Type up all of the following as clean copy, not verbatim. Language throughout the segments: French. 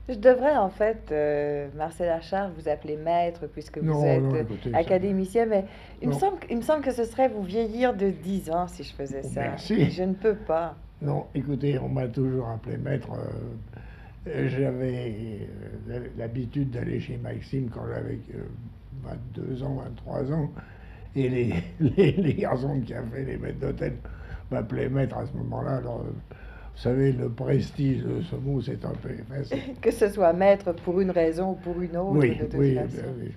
Je devrais en fait, Marcel Achard, vous appeler maître puisque vous Non, êtes non, écoutez, ça. académicien, mais Non, il me semble que ce serait vous vieillir de 10 ans si je faisais oh, ça. Et merci. je ne peux pas. Non, écoutez, on m'a toujours appelé maître. J'avais l'habitude d'aller chez Maxime quand j'avais 22 ans, 23 ans. Et les garçons de café, les maîtres d'hôtel, m'appelaient maître à ce moment-là. Alors, vous savez, le prestige de ce mot, c'est un peu effacé. Que ce soit maître pour une raison ou pour une autre, Oui, de toute oui, façon. oui,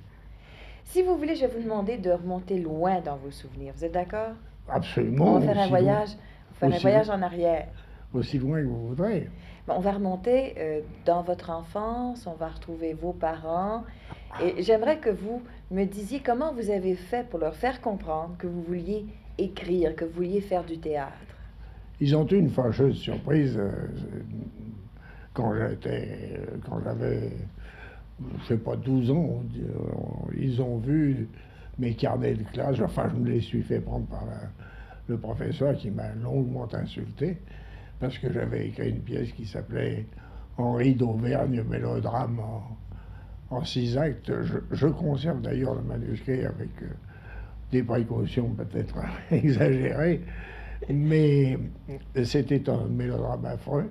Si vous voulez, je vais vous demander de remonter loin dans vos souvenirs. Vous êtes d'accord? On va absolument, faire un voyage, on va faire un aussi, voyage en arrière. aussi loin que vous voudrez. Bon, on va remonter dans votre enfance, on va retrouver vos parents. Et j'aimerais que vous me disiez comment vous avez fait pour leur faire comprendre que vous vouliez écrire, que vous vouliez faire du théâtre. Ils ont eu une fâcheuse surprise quand j'avais, je sais pas, 12 ans. Ils ont vu mes carnets de classe, enfin je me les suis fait prendre par le professeur qui m'a longuement insulté parce que j'avais écrit une pièce qui s'appelait Henri d'Auvergne, mélodrame en 6 actes. Je conserve d'ailleurs le manuscrit avec des précautions peut-être exagérées, mais c'était un mélodrame affreux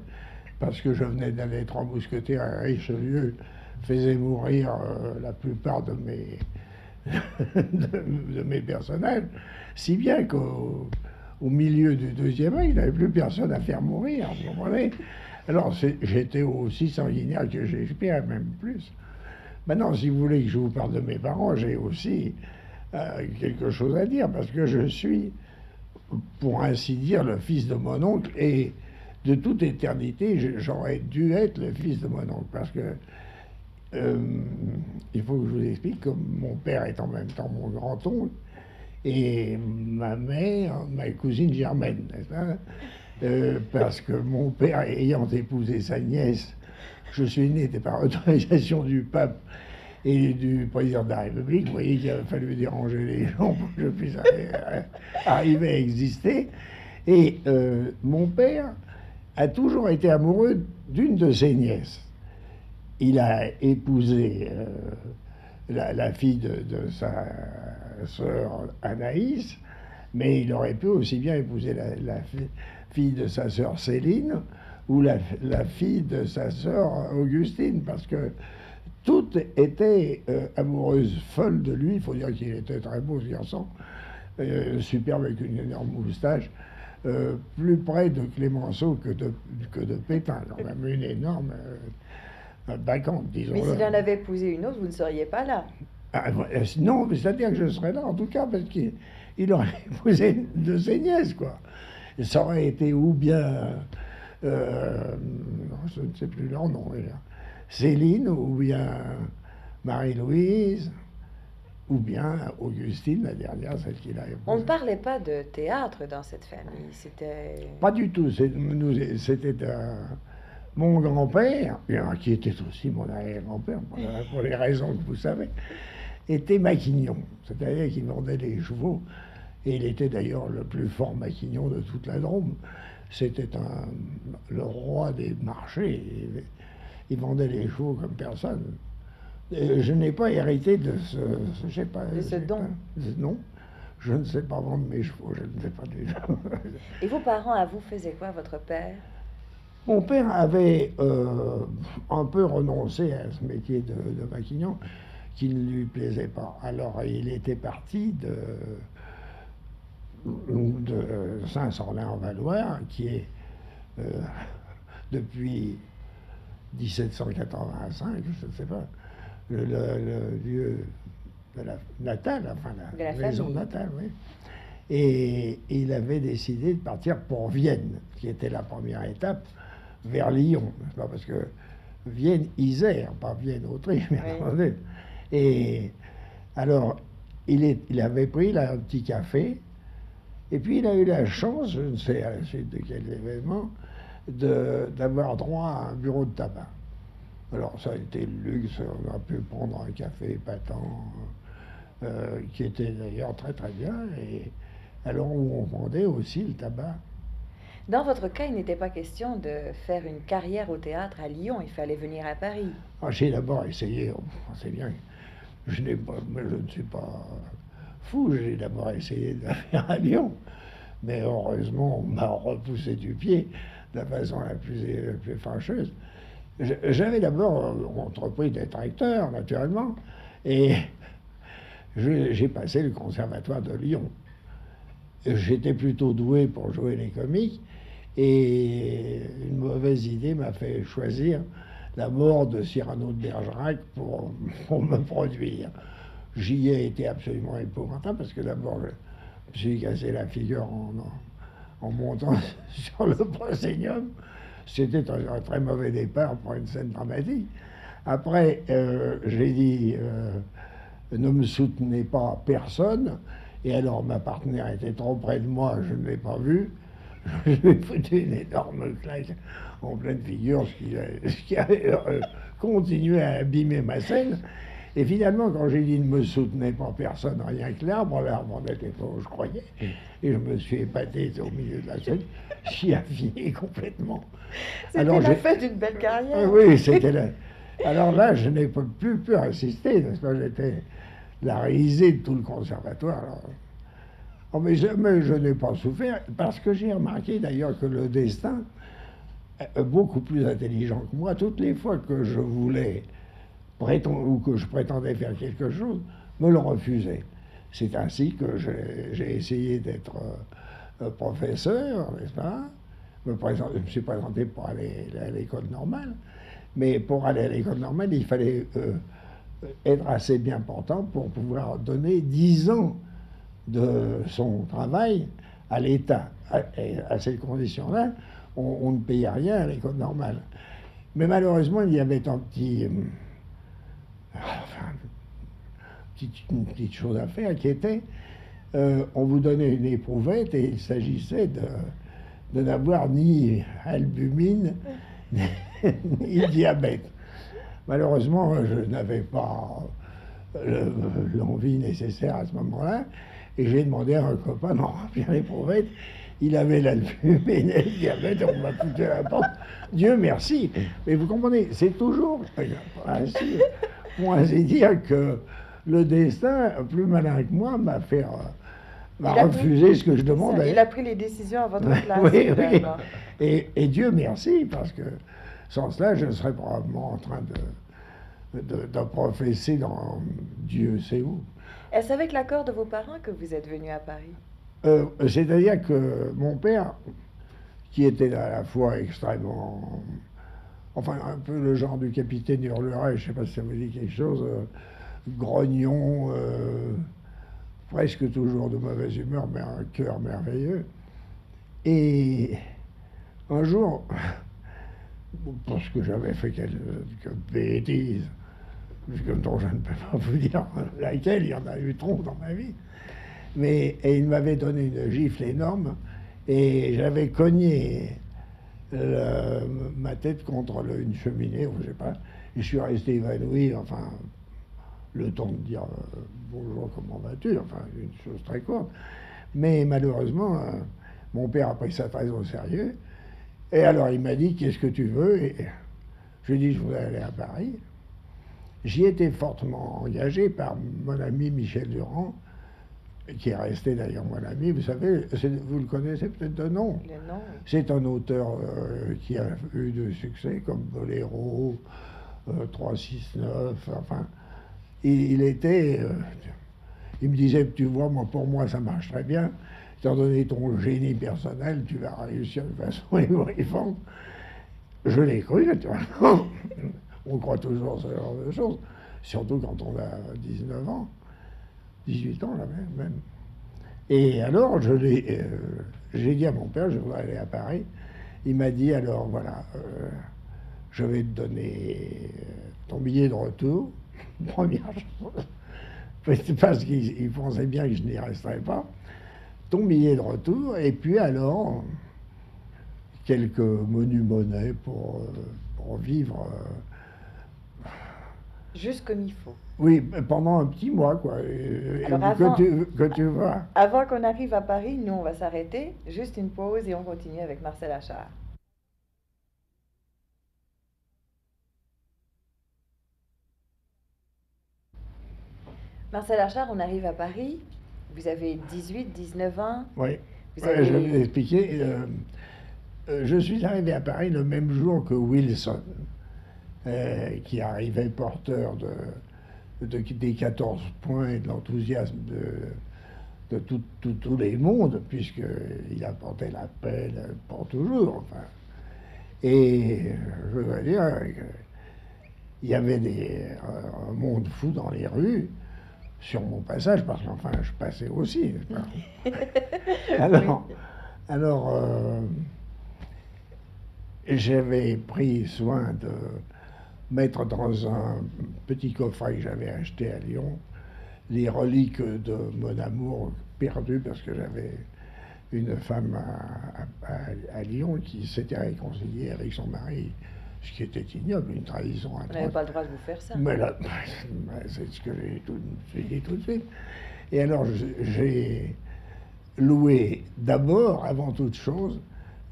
parce que je venais d'aller Trois Mousquetaires à Richelieu faisait mourir la plupart de mes personnages, si bien qu'au milieu du deuxième acte, il n'y avait plus personne à faire mourir, vous comprenez? Alors j'étais aussi sanguinaire que Shakespeare, même plus. Maintenant, si vous voulez que je vous parle de mes parents, j'ai aussi quelque chose à dire, parce que je suis, pour ainsi dire, le fils de mon oncle, et de toute éternité, j'aurais dû être le fils de mon oncle, parce que euh, il faut que je vous explique que mon père est en même temps mon grand-oncle, et ma mère, ma cousine germaine, n'est-ce pas? Parce que mon père ayant épousé sa nièce, je suis né par autorisation du pape et du président de la République. Vous voyez qu'il a fallu déranger les gens pour que je puisse arriver à exister. Et mon père a toujours été amoureux d'une de ses nièces. Il a épousé la fille de sa sœur Anaïs, mais il aurait pu aussi bien épouser la fille de sa sœur Céline ou la fille de sa sœur Augustine, parce que toutes étaient amoureuses, folles de lui. Il faut dire qu'il était très beau, ce garçon, superbe avec une énorme moustache, plus près de Clémenceau que de Pétain, quand même, une énorme bacchante, Mais disons-le. s'il en avait épousé une autre, vous ne seriez pas là. Ah, non, mais c'est-à-dire que je serais là, en tout cas, parce qu'il aurait épousé une de ses nièces, quoi. Et ça aurait été ou bien, je ne sais plus leur nom, Céline, ou bien Marie-Louise, ou bien Augustine, la dernière, celle qu'il a On ne épousée. parlait pas de théâtre dans cette famille. C'était... Pas du tout. C'était mon grand-père, qui était aussi mon arrière-grand-père, pour les raisons que vous savez, était maquignon. C'est-à-dire qu'il vendait des chevaux, et il était d'ailleurs le plus fort maquignon de toute la Drôme. C'était le roi des marchés. Il vendait les chevaux comme personne. Et je n'ai pas hérité de je sais pas, De ce don. non, je ne sais pas vendre mes chevaux, je ne sais pas du tout. Et vos parents, à vous, faisaient quoi, votre père? Mon père avait un peu renoncé à ce métier de maquignon qui ne lui plaisait pas. Alors il était parti de Saint-Sorlin-en-Valois, qui est euh, depuis 1785, je ne sais pas, le lieu de la natale, enfin De la la maison famille. natale, oui. Et il avait décidé de partir pour Vienne, qui était la première étape, vers Lyon. Pas parce que Vienne, Isère, pas Vienne, Autriche, bien Oui. entendu. Et alors, il avait pris là, un petit café, et puis il a eu la chance, je ne sais à la suite de quel événement, d'avoir droit à un bureau de tabac. Alors ça a été le luxe, on a pu prendre un café épatant, qui était d'ailleurs très très bien, et alors où on vendait aussi le tabac. Dans votre cas, il n'était pas question de faire une carrière au théâtre à Lyon, il fallait venir à Paris. Ah, j'ai d'abord essayé, c'est bien, mais je ne suis pas fou, j'ai d'abord essayé de la faire à Lyon. Mais heureusement, on m'a repoussé du pied de la façon la plus fâcheuse. J'avais d'abord entrepris d'être acteur, naturellement, et j'ai passé le conservatoire de Lyon. J'étais plutôt doué pour jouer les comiques, et une mauvaise idée m'a fait choisir la mort de Cyrano de Bergerac pour me produire. J'y ai été absolument épouvantable parce que d'abord, je me suis cassé la figure en montant sur le proscenium. C'était un très mauvais départ pour une scène dramatique. Après, j'ai dit ne me soutenez pas personne. Et alors, ma partenaire était trop près de moi, je ne l'ai pas vue. Je lui ai foutu une énorme claque en pleine figure, ce qui a continué à abîmer ma scène. Et finalement, quand j'ai dit ne me soutenez pas personne, rien que l'arbre n'était pas où je croyais. Et je me suis épaté au milieu de la scène. J'y ai fini complètement. C'était la fin d'une belle carrière. Oui, c'était là. Alors là, je n'ai plus pu assister, parce que j'étais la risée de tout le conservatoire. Alors, oh, mais je n'ai pas souffert, parce que j'ai remarqué d'ailleurs que le destin, beaucoup plus intelligent que moi, toutes les fois que je voulais ou que je prétendais faire quelque chose, me le refusait. C'est ainsi que j'ai essayé d'être professeur, n'est-ce pas? Je me suis présenté pour aller à l'école normale, mais pour aller à l'école normale, il fallait être assez bien portant pour pouvoir donner 10 ans de son travail à l'État. À ces conditions-là, on ne payait rien à l'école normale. Mais malheureusement, il y avait un petit... une petite chose à faire qui était, on vous donnait une éprouvette et il s'agissait de n'avoir ni albumine ni diabète. Malheureusement, je n'avais pas l'envie nécessaire à ce moment-là et j'ai demandé à un copain d'en remplir l'éprouvette. Il avait l'albumine et le diabète et on m'a foutu à la porte. Dieu merci. Mais vous comprenez, c'est toujours ainsi. Pour ainsi dire que le destin, plus malin que moi, m'a refusé ce que je demandais. Il a pris les décisions à votre place. Oui, oui. Et Dieu merci, parce que sans cela, je serais probablement en train de professer dans Dieu sait où. Est-ce avec l'accord de vos parents que vous êtes venu à Paris? C'est-à-dire que mon père, qui était à la fois extrêmement... Enfin, un peu le genre du capitaine Hurleray, je ne sais pas si ça vous dit quelque chose, grognon, presque toujours de mauvaise humeur, mais un cœur merveilleux. Et un jour, parce que j'avais fait quelques bêtises, dont je ne peux pas vous dire laquelle, il y en a eu trop dans ma vie, et il m'avait donné une gifle énorme, et j'avais cogné ma tête contre une cheminée, ou je sais pas, et je suis resté évanoui, enfin, le temps de dire bonjour, comment vas-tu, enfin, une chose très courte. Mais malheureusement, mon père a pris ça très au sérieux, et alors il m'a dit, qu'est-ce que tu veux? Et je lui ai dit, je voudrais aller à Paris. J'y étais fortement engagé par mon ami Michel Durand, qui est resté d'ailleurs mon ami. Vous savez, vous le connaissez peut-être de nom. Le nom. C'est un auteur qui a eu de succès comme Boléro, 369, enfin. Il me disait, tu vois, pour moi ça marche très bien. Étant donné ton génie personnel, tu vas réussir de façon ébouriffante. Je l'ai cru, naturellement. On croit toujours ce genre de choses, surtout quand on a 19 ans, 18 ans là même. Et alors, j'ai dit à mon père, je voudrais aller à Paris. Il m'a dit, alors voilà, je vais te donner ton billet de retour, première chose, parce qu'il pensait bien que je n'y resterais pas, ton billet de retour, et puis alors, quelques menus monnaies pour vivre Juste comme il faut. Oui, pendant un petit mois, quoi. Alors Que tu vois. avant qu'on arrive à Paris, nous, on va s'arrêter. Juste une pause et on continue avec Marcel Achard. Marcel Achard, on arrive à Paris. Vous avez 18, 19 ans. Oui. Vous Ouais, je vais vous avez... expliquer. Je suis arrivé à Paris le même jour que Wilson, qui arrivait porteur des 14 points et de l'enthousiasme de tous les mondes, puisqu'il apportait la paix pour toujours. Enfin. Et je dois dire qu'il y avait un monde fou dans les rues sur mon passage, parce qu'enfin, je passais aussi, n'est-ce pas? Alors, Oui. alors j'avais pris soin de mettre dans un petit coffret que j'avais acheté à Lyon les reliques de mon amour perdu, parce que j'avais une femme à Lyon qui s'était réconciliée avec son mari, ce qui était ignoble, une trahison On n'avait atroce. pas le droit de vous faire ça. Mais là, c'est ce que j'ai dit tout de suite. Et alors, j'ai loué d'abord, avant toute chose,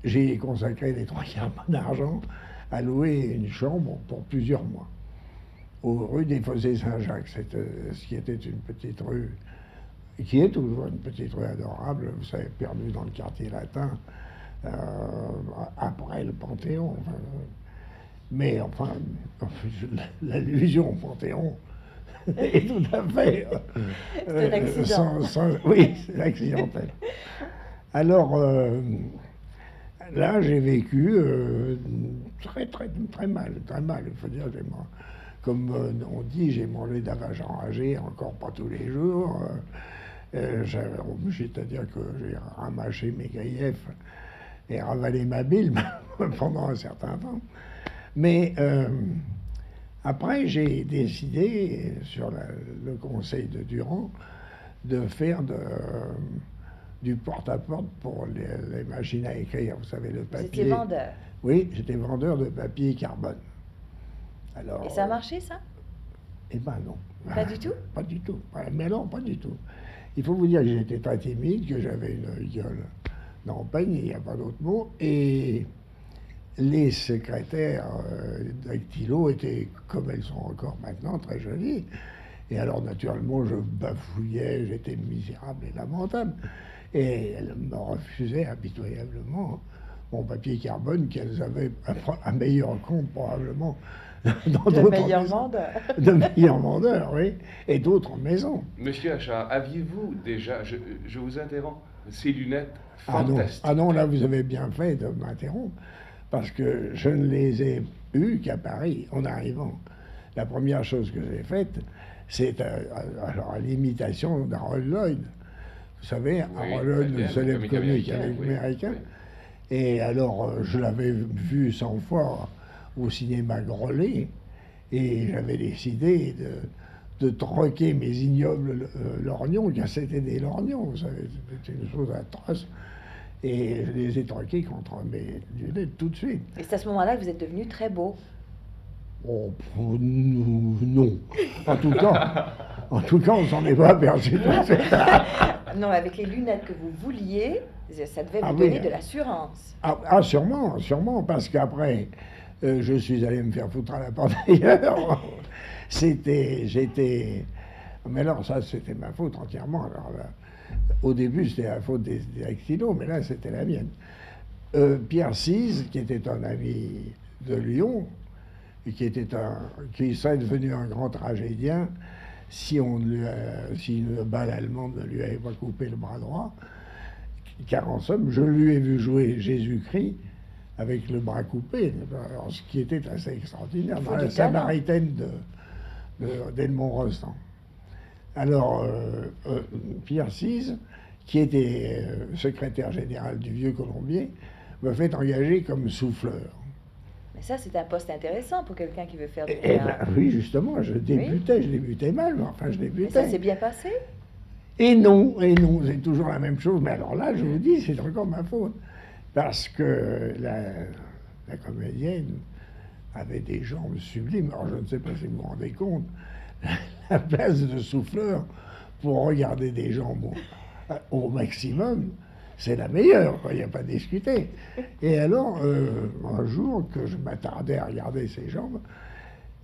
j'ai consacré les 3/4 d'argent à louer une chambre pour plusieurs mois, aux rues des Fossés Saint-Jacques, ce qui était une petite rue, qui est toujours une petite rue adorable, vous savez, perdue dans le quartier latin, après le Panthéon. Enfin, mais enfin, l'allusion au Panthéon est tout à fait... C'est un accident. Oui, c'est accidentel. Alors, là, j'ai vécu très mal, très mal. Il faut dire, comme on dit, j'ai mangé de la vache enragée, encore pas tous les jours. C'est-à-dire que j'ai ramassé mes griefs et ravalé ma bile pendant un certain temps. Mais après, j'ai décidé, sur le conseil de Durand, de faire du porte-à-porte pour les machines à écrire, vous savez, le Vous papier. étiez vendeur. Oui, j'étais vendeur de papier carbone. Alors, Et ça a marché, ça? eh ben non. Pas du tout? Pas du tout. Mais non, pas du tout. Il faut vous dire que j'étais très timide, que j'avais une gueule d'empeigne, il n'y a pas d'autre mot, et les secrétaires dactylo étaient, comme elles sont encore maintenant, très jolies. Et alors, naturellement, je bafouillais, j'étais misérable et lamentable. Et elles me refusaient impitoyablement mon papier carbone, qu'elles avaient un meilleur compte, probablement, dans De d'autres meilleur maisons. vendeur. De meilleurs vendeurs, oui, et d'autres maisons. Monsieur Achard, aviez-vous déjà, je vous interromps, ces lunettes Ah non, fantastiques? ah non, là, vous avez bien fait de m'interrompre, parce que je ne les ai eues qu'à Paris, en arrivant. La première chose que j'ai faite, c'est alors, l'imitation d'Harold Lloyd. Vous savez, Oui, Harold Lloyd, très bien, le célèbre comique comique américain, oui, américain. oui. Et alors, je l'avais vu 100 fois au cinéma Grollet, et j'avais décidé de troquer mes ignobles lorgnons, car c'était des lorgnons, vous savez, c'était une chose atroce. Et je les ai troqués contre mes lunettes tout de suite. Et c'est à ce moment-là que vous êtes devenu très beau. Oh, non. En tout cas, on s'en est pas aperçu tout de suite. Non, avec les lunettes que vous vouliez, ça devait vous Ah donner oui. de l'assurance. Sûrement, parce qu'après, je suis allé me faire foutre à la porte ailleurs. Mais alors ça, c'était ma faute entièrement. Alors, là, au début, c'était la faute des dactylos, mais là, c'était la mienne. Pierre Cise, qui était un ami de Lyon, et qui serait devenu un grand tragédien si une balle allemande ne lui avait pas coupé le bras droit. Car en somme, je lui ai vu jouer Jésus-Christ avec le bras coupé, alors, ce qui était assez extraordinaire, dans la Samaritaine d'Edmond Rostand. Alors, Pierre Cise, qui était secrétaire général du Vieux Colombier, me fait engager comme souffleur. Mais ça, c'est un poste intéressant pour quelqu'un qui veut faire du Eh théâtre. ben, oui, justement, je débutais mal, mais enfin je Mais débutais. ça s'est bien passé? Et non, c'est toujours la même chose. Mais alors là, je vous dis, c'est encore ma faute. Parce que la comédienne avait des jambes sublimes. Alors je ne sais pas si vous vous rendez compte, la place de souffleur pour regarder des jambes au maximum, c'est la meilleure, il n'y a pas à discuter. Et alors, un jour que je m'attardais à regarder ses jambes,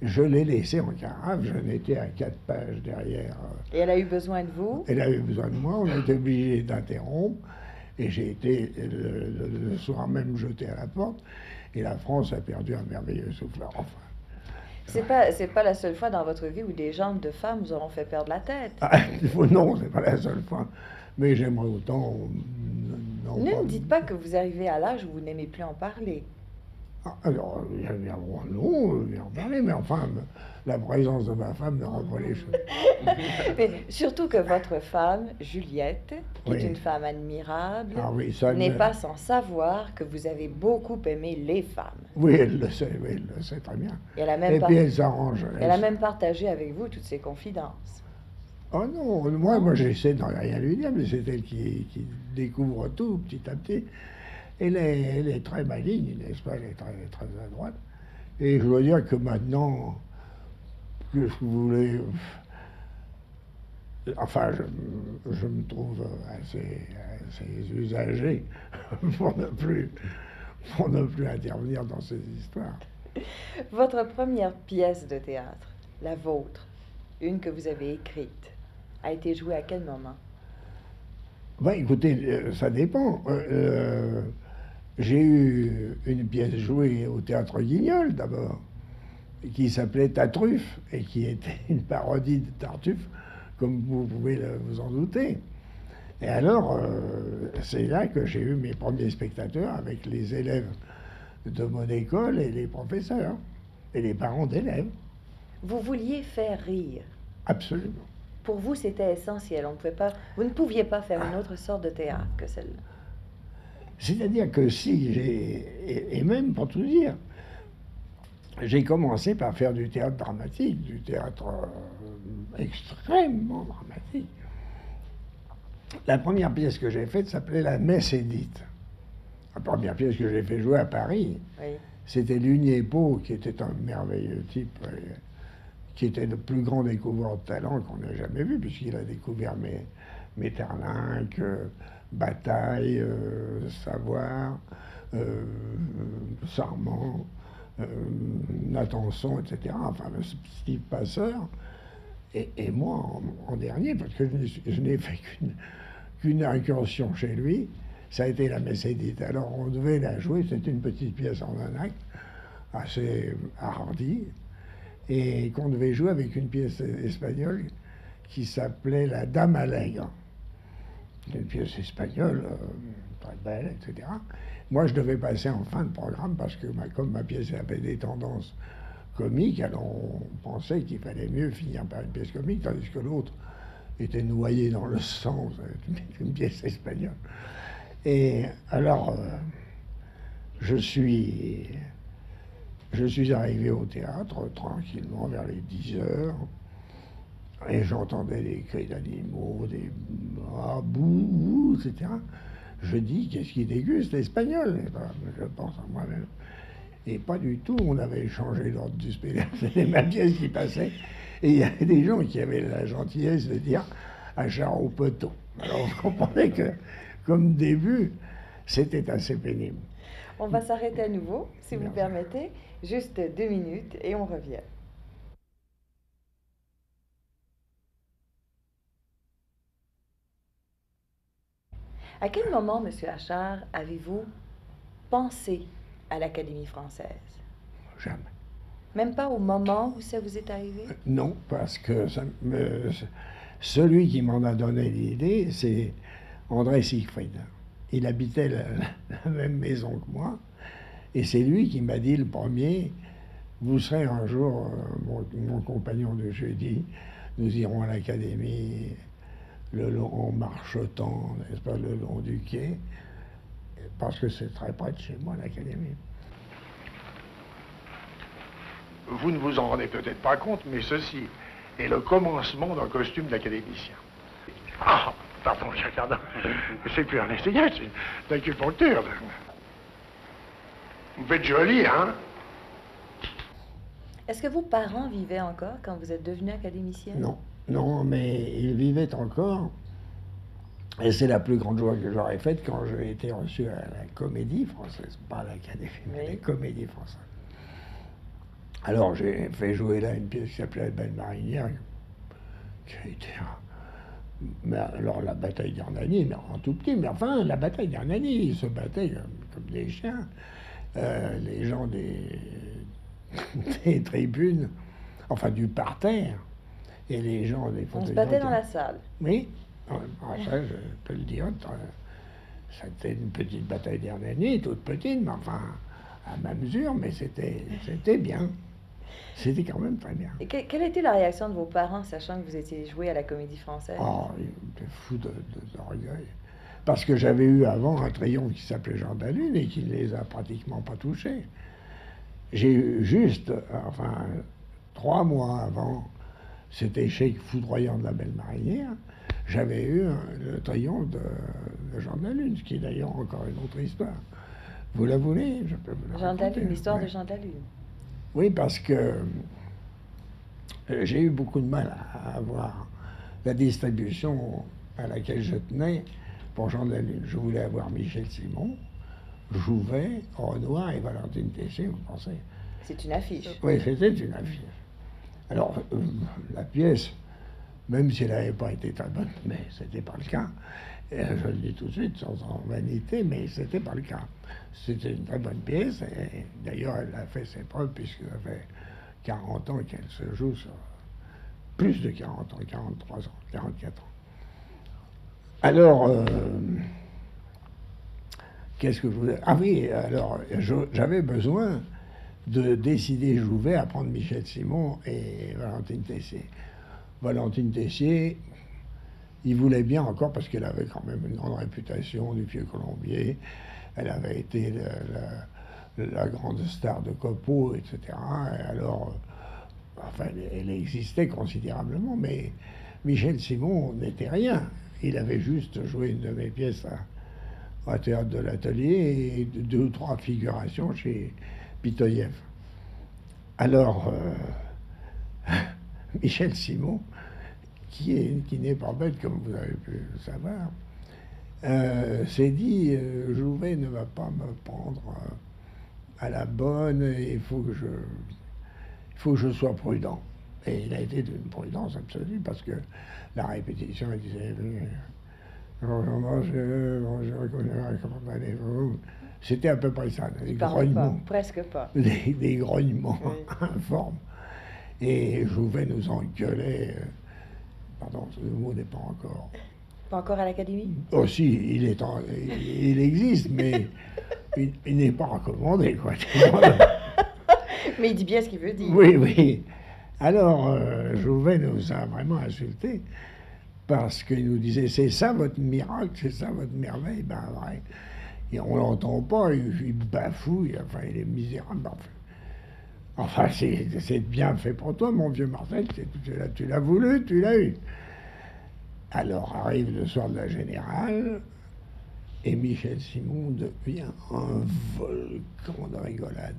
je l'ai laissée en carafe, j'en étais à 4 pages derrière. Et elle a eu besoin de vous? Elle a eu besoin de moi, on a été obligé d'interrompre, et j'ai été le soir même jeté à la porte, et la France a perdu un merveilleux souffleur, enfin. C'est pas la seule fois dans votre vie où des jambes de femmes vous auront fait perdre la tête. Ah, non, c'est pas la seule fois, mais j'aimerais autant... Ne me dites pas que vous arrivez à l'âge où vous n'aimez plus en parler. Ah, alors, non, bien en parler, mais enfin, la présence de ma femme ne rend pas les choses. Mais surtout que votre femme, Juliette, qui est Oui. une femme admirable, Ah oui, ça n'est ne- pas sans savoir que vous avez beaucoup aimé les femmes. Oui, elle le sait, très bien. Et elle a même, Et puis elle s'arrange. elle a même partagé avec vous toutes ses confidences. Oh non, moi j'essaie de rien lui dire, mais c'est elle qui découvre tout petit à petit. Elle est très maligne, n'est-ce pas? Elle est très, très adroite. Et je dois dire que maintenant, que je voulais. Enfin, je me trouve assez usagé pour ne plus intervenir dans ces histoires. Votre première pièce de théâtre, la vôtre, une que vous avez écrite, a été jouée à quel moment? Ben, écoutez, ça dépend. J'ai eu une pièce jouée au Théâtre Guignol, d'abord, qui s'appelait Tartuffe, et qui était une parodie de Tartuffe, comme vous pouvez vous en douter. Et alors, c'est là que j'ai eu mes premiers spectateurs avec les élèves de mon école et les professeurs, et les parents d'élèves. Vous vouliez faire rire. Absolument. Pour vous, c'était essentiel. Vous ne pouviez pas faire une autre sorte de théâtre que celle-là. C'est-à-dire que si et même pour tout dire, j'ai commencé par faire du théâtre dramatique, du théâtre extrêmement dramatique. La première pièce que j'ai faite s'appelait La Messe Édite. La première pièce que j'ai fait jouer à Paris, Oui. c'était Lugnepo, qui était un merveilleux type, qui était le plus grand découvreur de talent qu'on ait jamais vu, puisqu'il a découvert Maeterlinck, Bataille, Savoir, Sarment, Natanson, etc. Enfin, Steve Passeur. Et moi, en dernier, parce que je n'ai fait qu'une incursion chez lui, ça a été La Messe Édite. Alors, on devait la jouer, c'était une petite pièce en un acte, assez hardie, et qu'on devait jouer avec une pièce espagnole qui s'appelait La Dame Allègre. Une pièce espagnole, très belle, etc. Moi, je devais passer en fin de programme parce que comme ma pièce avait des tendances comiques, alors on pensait qu'il fallait mieux finir par une pièce comique, tandis que l'autre était noyé dans le sang, une pièce espagnole. Et alors, je suis arrivé au théâtre tranquillement vers les 10 heures. Et j'entendais des cris d'animaux, des bouh, etc. Je dis, qu'est-ce qui déguste l'espagnol? Je pense à moi-même. Et pas du tout, on avait changé l'ordre du spectacle. C'était ma pièce qui passait. Et il y avait des gens qui avaient la gentillesse de dire à char au poteau. Alors on comprenait que, comme début, c'était assez pénible. On va s'arrêter à nouveau, si vous Merci. permettez. Juste 2 minutes et on revient. À quel moment, Monsieur Achard, avez-vous pensé à l'Académie française? Jamais. Même pas au moment où ça vous est arrivé? Non, parce que celui qui m'en a donné l'idée, c'est André Siegfried. Il habitait la même maison que moi, et c'est lui qui m'a dit le premier, vous serez un jour mon compagnon de jeudi, nous irons à l'Académie en marchotant, n'est-ce pas, le long du quai, parce que c'est très près de chez moi, l'Académie. Vous ne vous en rendez peut-être pas compte, mais ceci est le commencement d'un costume d'académicien. Ah, pardon, cher Cardin, c'est plus un essayage, c'est une acupuncture. Vous faites joli, hein? Est-ce que vos parents vivaient encore quand vous êtes devenue académicienne? Non, non, mais ils vivaient encore. Et c'est la plus grande joie que j'aurais faite quand j'ai été reçu à la Comédie Française, pas à l'Académie, mais à la Comédie Française. Alors j'ai fait jouer là une pièce qui s'appelait La Belle Marinière, qui a été mais alors la bataille d'Hernani, mais en tout petit, mais enfin la bataille d'Hernani, ils se battaient comme des chiens. Les gens des tribunes, enfin du parterre, et les gens des On se battait dans la salle. Oui, ça je peux le dire. C'était une petite bataille d'Hernani, toute petite, mais enfin à ma mesure, mais c'était bien. C'était quand même très bien. Et quelle était la réaction de vos parents, sachant que vous étiez joué à la Comédie Française? Oh, ils étaient fous d'orgueil. Parce que j'avais eu avant un triomphe qui s'appelait Jean Dalune et qui ne les a pratiquement pas touchés. J'ai eu juste, enfin, 3 mois avant cet échec foudroyant de La Belle Marinière, j'avais eu le triomphe de Jean Dalune, ce qui est d'ailleurs encore une autre histoire. Vous la voulez? Je peux vous la Jean raconter. Dalune, l'histoire Ouais. de Jean Dalune. Oui, parce que j'ai eu beaucoup de mal à avoir la distribution à laquelle je tenais pour Jean Dalune. Je voulais avoir Michel Simon, Jouvet, Renoir et Valentine Tessier, vous pensez? C'est une affiche. Oui, c'était une affiche. Alors, la pièce, même si elle n'avait pas été très bonne, mais c'était pas le cas, je le dis tout de suite sans vanité, mais c'était pas le cas. C'était une très bonne pièce, et d'ailleurs elle a fait ses preuves, puisque ça fait 40 ans qu'elle se joue sur plus de 40 ans, 43 ans, 44 ans. Alors, qu'est-ce que je voulais... Ah oui, alors, j'avais besoin de décider, Jouvet, à prendre Michel Simon et Valentine Tessier. Valentine Tessier, il voulait bien encore, parce qu'elle avait quand même une grande réputation du Vieux-Colombier. Elle avait été la grande star de Copeau, etc. Et alors, enfin, elle existait considérablement, mais Michel Simon n'était rien. Il avait juste joué une de mes pièces au Théâtre de l'Atelier et 2 ou 3 figurations chez Pitoyev. Alors, Michel Simon, qui n'est pas bête, comme vous avez pu le savoir, s'est dit, Jouvet ne va pas me prendre à la bonne, il faut que je sois prudent. Et il a été d'une prudence absolue, parce que la répétition, il disait, bonjour, comment allez-vous? C'était à peu près ça, des grognements. Pas, presque pas. Des grognements Oui. informes. Et Jouvet nous engueulait. Pardon, ce mot n'est pas encore. Pas encore à l'Académie? Oh si, il existe, mais il n'est pas recommandé, quoi. Mais il dit bien ce qu'il veut dire. Oui, oui. Alors, Jouvet nous a vraiment insultés, parce qu'il nous disait, c'est ça votre miracle, c'est ça votre merveille. Ben, ouais. Et on l'entend pas, il bafouille, enfin, il est misérable. Enfin, c'est bien fait pour toi, mon vieux Marcel, tu l'as voulu, tu l'as eu. Alors arrive le soir de la Générale, et Michel Simon devient un volcan de rigolade.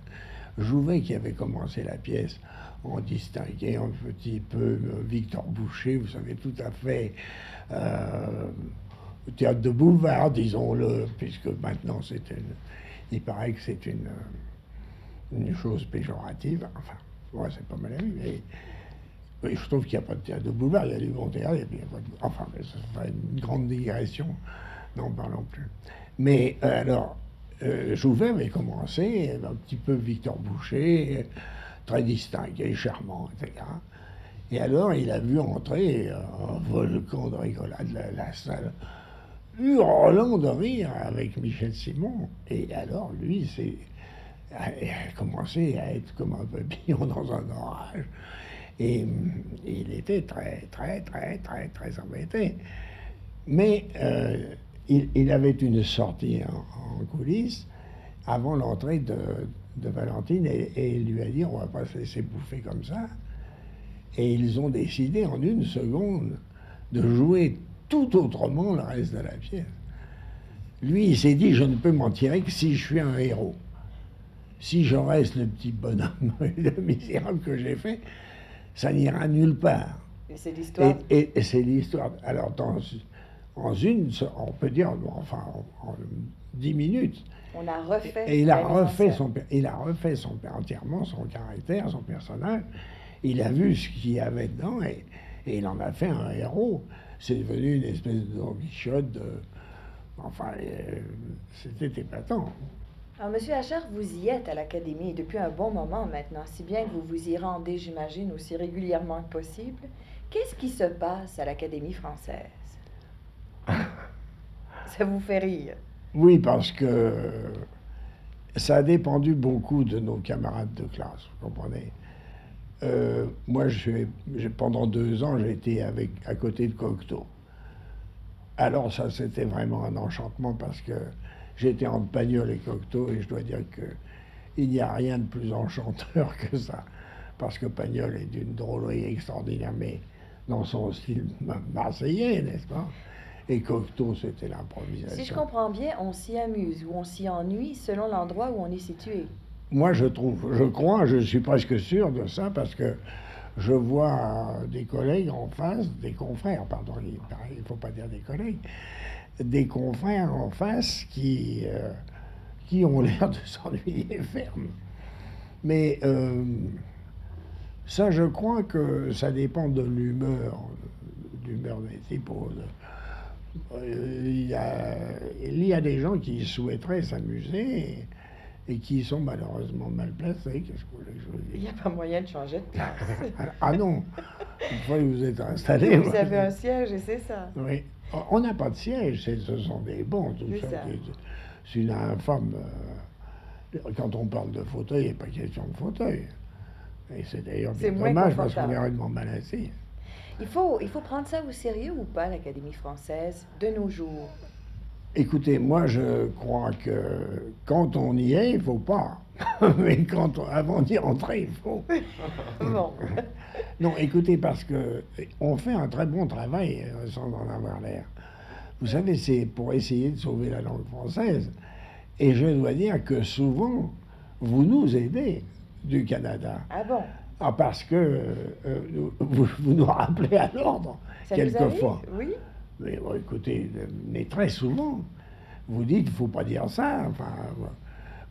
Jouvet, qui avait commencé la pièce, en distinguait un petit peu Victor Boucher, vous savez, tout à fait théâtre de boulevard, disons-le, puisque maintenant il paraît que c'est une chose péjorative. Enfin, moi, c'est pas mal avis, mais oui, je trouve qu'il n'y a pas de théâtre de boulevard, il y a du bon théâtre, et puis il y a pas de... Enfin, mais ça serait une grande digression, n'en parlons plus. Mais alors, Jouvet avait commencé, un petit peu Victor Boucher, très distingué, charmant, etc. Et alors, il a vu entrer un volcan de rigolade, la salle hurlant de rire avec Michel Simon. Et alors, lui, a commencé à être comme un papillon dans un orage. Et il était très, très, très, très, très embêté. Mais il avait une sortie en coulisses avant l'entrée de Valentine, et il lui a dit, on ne va pas se laisser bouffer comme ça. Et ils ont décidé en une seconde de jouer tout autrement le reste de la pièce. Lui, il s'est dit, je ne peux m'en tirer que si je suis un héros. si je reste le petit bonhomme le misérable que j'ai fait, ça n'ira nulle part. Et c'est l'histoire. Et c'est l'histoire. Alors, on peut dire, enfin, en 10 minutes, On a refait. et la mise en scène. il a refait entièrement son caractère, son personnage. Il a vu ce qu'il y avait dedans et il en a fait un héros. C'est devenu une espèce de Don Quichotte. Enfin, c'était épatant. Alors, Monsieur Achard, vous y êtes à l'Académie depuis un bon moment maintenant, si bien que vous vous y rendez, j'imagine, aussi régulièrement que possible. Qu'est-ce qui se passe à l'Académie française? Ça vous fait rire? Oui, parce que ça a dépendu beaucoup de nos camarades de classe, vous comprenez. Moi, pendant 2 ans, j'ai été à côté de Cocteau. Alors ça, c'était vraiment un enchantement parce que j'étais entre Pagnol et Cocteau et je dois dire qu'il n'y a rien de plus enchanteur que ça. Parce que Pagnol est d'une drôlerie extraordinaire, mais dans son style marseillais, n'est-ce pas? Et Cocteau, c'était l'improvisation. Si je comprends bien, on s'y amuse ou on s'y ennuie selon l'endroit où on est situé. Moi, je crois, je suis presque sûr de ça parce que je vois des collègues en face, des confrères, pardon, il ne faut pas dire des collègues, des confrères en face qui ont l'air de s'ennuyer ferme. Mais ça, je crois que ça dépend de l'humeur des typos. Il y a des gens qui souhaiteraient s'amuser et qui sont malheureusement mal placés. Qu'est-ce que vous voulez que je vous dise? Il n'y a pas moyen de changer de place. Ah non, une fois que vous êtes installé. Vous avez un siège et c'est ça. Oui. On n'a pas de siège, ce sont des bancs, tout C'est ça. ça. C'est une infâme. Quand on parle de fauteuil, il n'est pas question de fauteuil. Et c'est d'ailleurs C'est bien moins dommage parce qu'on confortable. est rudement mal assis. Il faut prendre ça au sérieux ou pas, l'Académie française, de nos jours? Écoutez, moi je crois que quand on y est, il ne faut pas. Mais avant d'y entrer, il faut. Bon. Non, écoutez, parce que on fait un très bon travail sans en avoir l'air. Vous savez, c'est pour essayer de sauver la langue française. Et je dois dire que souvent, vous nous aidez du Canada. Ah bon? Ah, parce que vous nous rappelez à l'ordre, Ça vous arrive? quelquefois. Oui. Mais bon, écoutez, mais très souvent, vous dites, il ne faut pas dire ça. Enfin,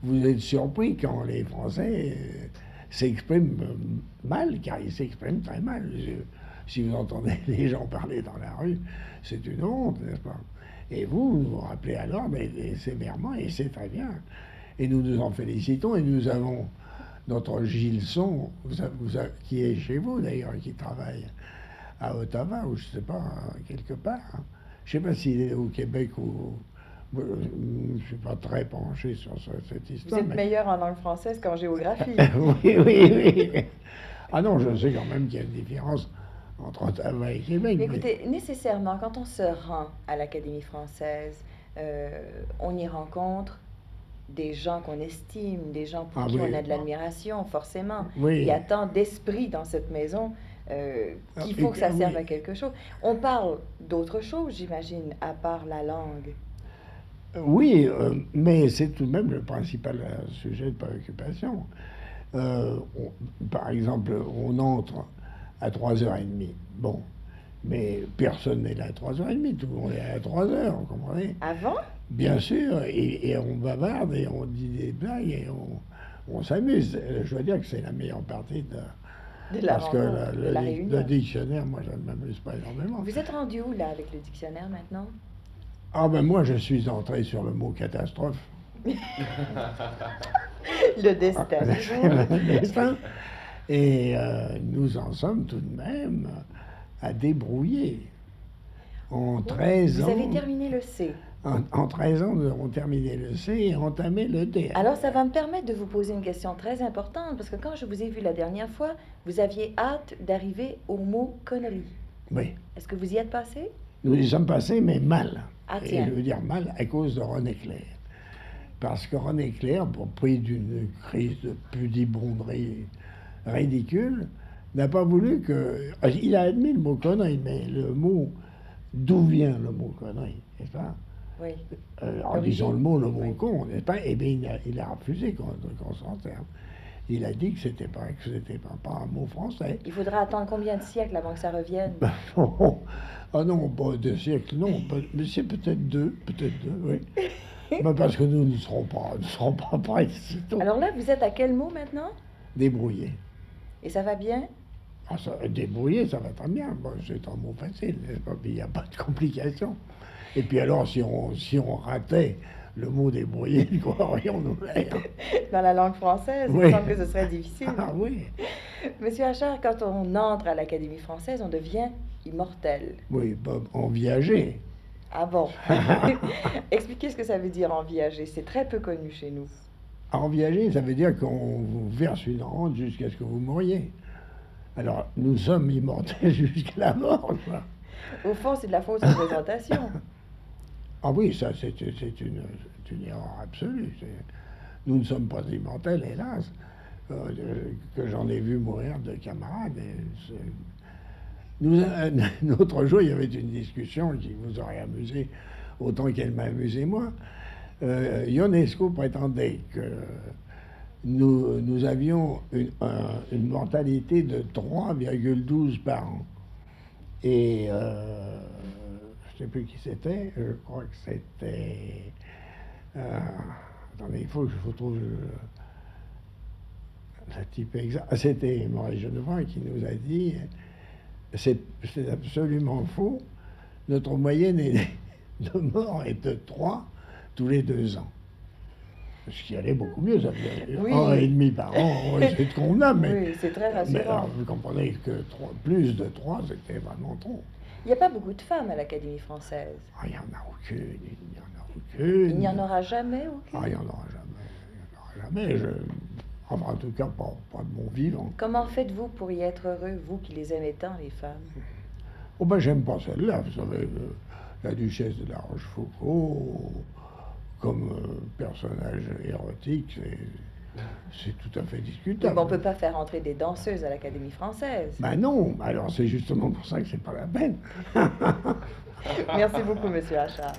vous êtes surpris quand les Français s'expriment mal, car ils s'expriment très mal. Si vous entendez les gens parler dans la rue, c'est une honte, n'est-ce pas? Et vous nous rappelez à l'ordre, et sévèrement, et c'est très bien. Et nous nous en félicitons, et nous avons notre Gilson, qui est chez vous d'ailleurs, qui travaille à Ottawa, ou je ne sais pas, quelque part. Je ne sais pas s'il est au Québec ou... Je ne suis pas très penché sur cette Vous histoire. êtes meilleur en langue française qu'en géographie. Oui, oui, oui. Ah non, je sais quand même qu'il y a une différence entre Ottawa et Québec. Mais écoutez, nécessairement, quand on se rend à l'Académie française, on y rencontre des gens qu'on estime, des gens pour Ah qui oui. on a de l'admiration, forcément. Oui. Il y a tant d'esprit dans cette maison qu'il faut que ça serve à quelque chose. On parle d'autre chose, j'imagine, à part la langue. Oui, mais c'est tout de même le principal sujet de préoccupation. Par exemple, on entre à 3h30. Bon, mais personne n'est là à 3h30, tout le monde est là à 3h, vous comprenez? Avant? Bien sûr, et on bavarde et on dit des blagues et on s'amuse. Je dois dire que c'est la meilleure partie De la parce que rencontre, de la réunion. le dictionnaire, moi, je ne m'amuse pas énormément. Vous êtes rendu où, là, avec le dictionnaire, maintenant? Ah ben moi, je suis entré sur le mot catastrophe. Le destin. Le destin. Et nous en sommes tout de même à débrouiller. En 13 ans... Vous avez terminé le C. En 13 ans, nous avons terminé le C et entamé le D. Alors, ça va me permettre de vous poser une question très importante, parce que quand je vous ai vu la dernière fois, vous aviez hâte d'arriver au mot connerie. Oui. Est-ce que vous y êtes passé? Nous y sommes passés, mais mal. Ah, Et tiens. je veux dire mal à cause de René Clair. Parce que René Clair, pris d'une crise de pudibonderie ridicule, n'a pas voulu que... Il a admis le mot connerie, mais le mot... D'où vient le mot connerie, n'est-ce pas? Oui. En L'origine. disant le mot Oui. con, n'est-ce pas? Eh bien, il a refusé qu'on s'en serve. Il a dit que c'était pas un mot français. Il faudra attendre combien de siècles avant que ça revienne? Ah non, pas 2 siècles, non, mais c'est peut-être deux, oui. Ben, parce que nous ne serons pas prêts sitôt. Alors là, vous êtes à quel mot maintenant? Débrouiller. Et ça va bien? Ah, débrouiller, ça va très bien. Bon, c'est un mot facile, n'est-ce pas? Puis il n'y a pas de complications. Et puis alors, si on ratait le mot débrouiller, quoi aurions-nous l'air? Dans la langue française, il Oui. me semble que ce serait difficile. Ah oui, Monsieur Achard, quand on entre à l'Académie française, on devient immortel. oui, bah, en viager. Ah bon? Expliquez ce que ça veut dire en viager. C'est très peu connu chez nous. En viager, ça veut dire qu'on vous verse une rente jusqu'à ce que vous mouriez. Alors, nous sommes immortels jusqu'à la mort, quoi. Au fond, c'est de la fausse représentation. Ah oui, ça, c'est une erreur absolue. Nous ne sommes pas immortels, hélas. Que j'en ai vu mourir de camarades. L'autre jour, il y avait une discussion qui vous aurait amusé autant qu'elle m'a amusé moi. Ionesco prétendait que nous avions une mortalité de 3,12 par an. Et je ne sais plus qui c'était, je crois que c'était... attendez, il faut que je retrouve le type exact. Ah, c'était Maurice Genevoix qui nous a dit, c'est absolument faux, notre moyenne de mort est de 3 tous les 2 ans. Ce qui allait beaucoup mieux, ça faisait Oui. 1,5 par an, c'est convenable, mais... Oui, c'est très Mais alors, rassurant. vous comprenez que plus de 3, c'était vraiment trop. Il n'y a pas beaucoup de femmes à l'Académie française. Ah, il n'y en a aucune, il n'y en a aucune. Il n'y en aura jamais aucune. Ah, il n'y en aura jamais, il n'y en aura jamais. Enfin, en tout cas, pas de mon vivant. Comment faites-vous pour y être heureux, vous qui les aimez tant, les femmes? Oh ben, j'aime pas celle-là, vous savez, la duchesse de la Rochefoucauld, comme personnage érotique, c'est tout à fait Mais discutable. bon, on ne peut pas faire entrer des danseuses à l'Académie française. Ben non, alors c'est justement pour ça que c'est pas la peine. Merci beaucoup, monsieur Achard.